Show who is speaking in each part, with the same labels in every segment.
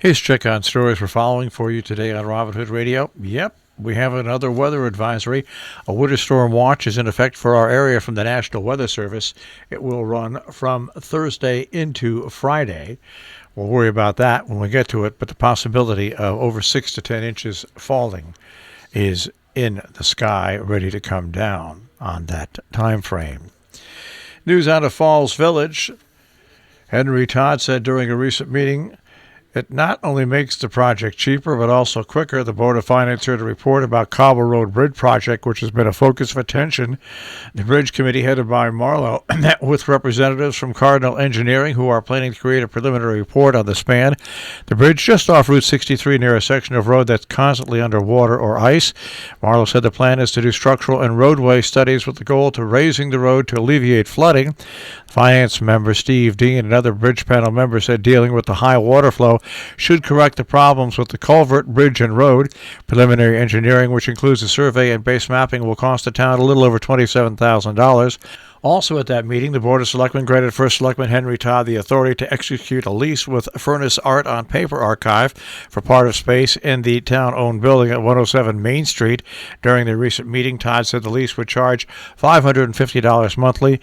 Speaker 1: Here's check on stories we're following for you today on Robin Hood Radio. Yep, we have another weather advisory. A winter storm watch is in effect for our area from the National Weather Service. It will run from Thursday into Friday. We'll worry about that when we get to it, but the possibility of over 6 to 10 inches falling is in the sky, ready to come down on that time frame. News out of Falls Village. Henry Todd said during a recent meeting, it not only makes the project cheaper, but also quicker. The Board of Finance heard a report about Cobble Road Bridge project, which has been a focus of attention. The Bridge Committee, headed by Marlowe, met with representatives from Cardinal Engineering, who are planning to create a preliminary report on the span. The bridge just off Route 63 near a section of road that's constantly underwater or ice. Marlowe said the plan is to do structural and roadway studies with the goal to raising the road to alleviate flooding. Finance member Steve Dean, another bridge panel member, said dealing with the high water flow should correct the problems with the culvert, bridge, and road. Preliminary engineering, which includes a survey and base mapping, will cost the town a little over $27,000. Also at that meeting, the Board of Selectmen granted First Selectman Henry Todd the authority to execute a lease with Furnace Art on Paper Archive for part of space in the town-owned building at 107 Main Street. During the recent meeting, Todd said the lease would charge $550 monthly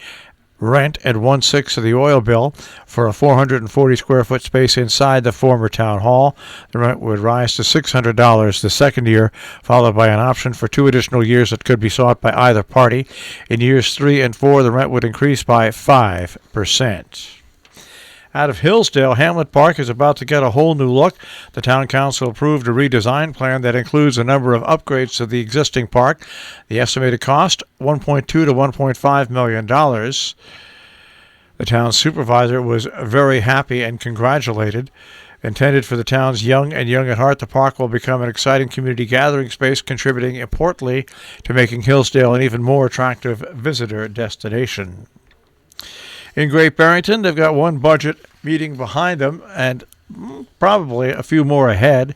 Speaker 1: rent at 1/6 of the oil bill for a 440 square foot space inside the former town hall. The rent would rise to $600 the second year, followed by an option for 2 additional years that could be sought by either party. In years 3 and 4, the rent would increase by 5%. Out of Hillsdale, Hamlet Park is about to get a whole new look. The town council approved a redesign plan that includes a number of upgrades to the existing park. The estimated cost, $1.2 to $1.5 million. The town supervisor was very happy and congratulated. Intended for the town's young and young at heart, the park will become an exciting community gathering space, contributing importantly to making Hillsdale an even more attractive visitor destination. In Great Barrington, they've got one budget meeting behind them and probably a few more ahead.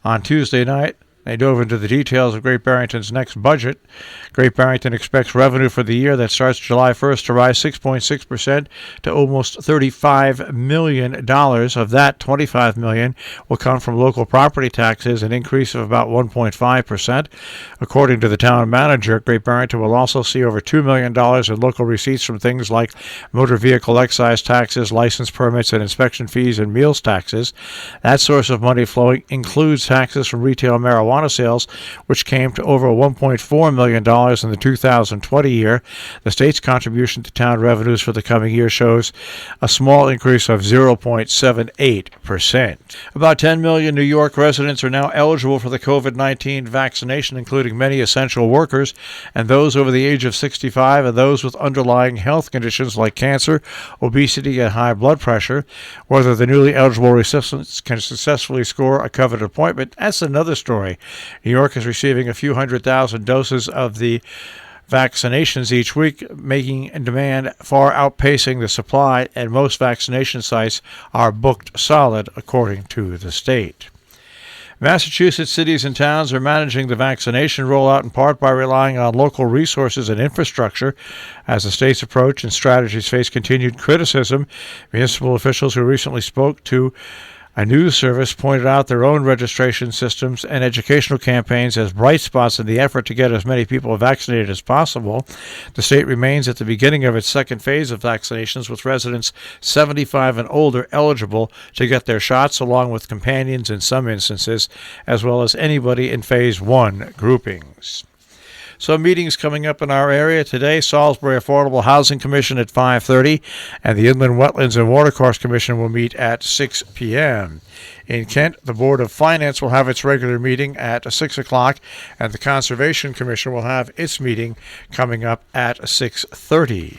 Speaker 1: On Tuesday night, they dove into the details of Great Barrington's next budget. Great Barrington expects revenue for the year that starts July 1st to rise 6.6% to almost $35 million. Of that, $25 million will come from local property taxes, an increase of about 1.5%. According to the town manager, Great Barrington will also see over $2 million in local receipts from things like motor vehicle excise taxes, license permits, and inspection fees and meals taxes. That source of money flowing includes taxes from retail marijuana sales, which came to over $1.4 million in the 2020 year. The state's contribution to town revenues for the coming year shows a small increase of 0.78%. About 10 million New York residents are now eligible for the COVID-19 vaccination, including many essential workers and those over the age of 65 and those with underlying health conditions like cancer, obesity, and high blood pressure. Whether the newly eligible recipients can successfully score a coveted appointment, that's another story. New York is receiving a few 100,000 doses of the vaccinations each week, making demand far outpacing the supply, and most vaccination sites are booked solid, according to the state. Massachusetts cities and towns are managing the vaccination rollout in part by relying on local resources and infrastructure. As the state's approach and strategies face continued criticism, municipal officials who recently spoke to a news service pointed out their own registration systems and educational campaigns as bright spots in the effort to get as many people vaccinated as possible. The state remains at the beginning of its second phase of vaccinations, with residents 75 and older eligible to get their shots, along with companions in some instances, as well as anybody in Phase 1 groupings. Some meetings coming up in our area today. Salisbury Affordable Housing Commission at 5:30, and the Inland Wetlands and Watercourse Commission will meet at 6 p.m. In Kent, the Board of Finance will have its regular meeting at 6 o'clock, and the Conservation Commission will have its meeting coming up at 6:30.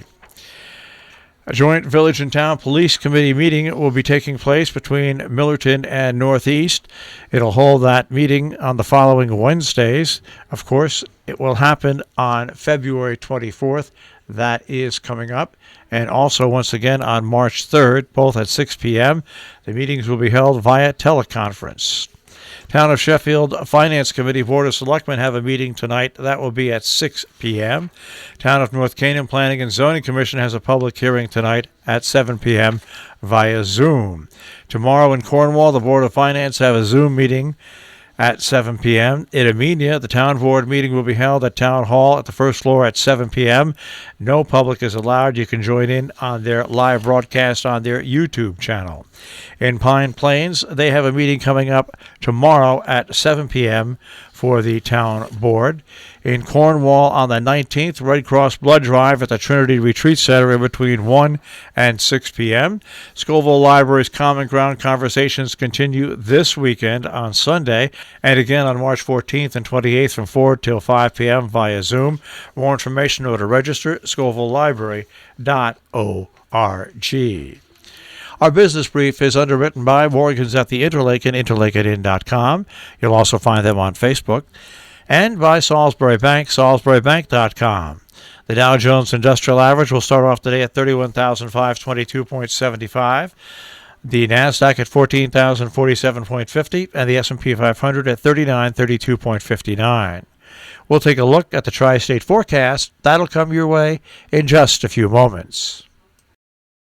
Speaker 1: A joint Village and Town Police Committee meeting will be taking place between Millerton and Northeast. It'll hold that meeting on the following Wednesdays. Of course, it will happen on February 24th. That is coming up. And also, once again, on March 3rd, both at 6 p.m. The meetings will be held via teleconference. Town of Sheffield Finance Committee Board of Selectmen have a meeting tonight. That will be at 6 p.m. Town of North Canaan Planning and Zoning Commission has a public hearing tonight at 7 p.m. via Zoom. Tomorrow in Cornwall, the Board of Finance have a Zoom meeting at 7 p.m. In Armenia, the town board meeting will be held at Town Hall at the first floor at 7 p.m. No public is allowed. You can join in on their live broadcast on their YouTube channel. In Pine Plains, they have a meeting coming up tomorrow at 7 p.m. for the town board. In Cornwall on the 19th, Red Cross Blood Drive at the Trinity Retreat Center in between 1 and 6 p.m. Scoville Library's Common Ground Conversations continue this weekend on Sunday and again on March 14th and 28th from 4 till 5 p.m. via Zoom. More information or to register, scovillelibrary.org. Our business brief is underwritten by Morgans at the Interlake and interlakeatin.com. You'll also find them on Facebook. And by Salisbury Bank, salisburybank.com. The Dow Jones Industrial Average will start off today at 31,522.75. The NASDAQ at 14,047.50. And the S&P 500 at 3932.59. We'll take a look at the tri-state forecast. That'll come your way in just a few moments.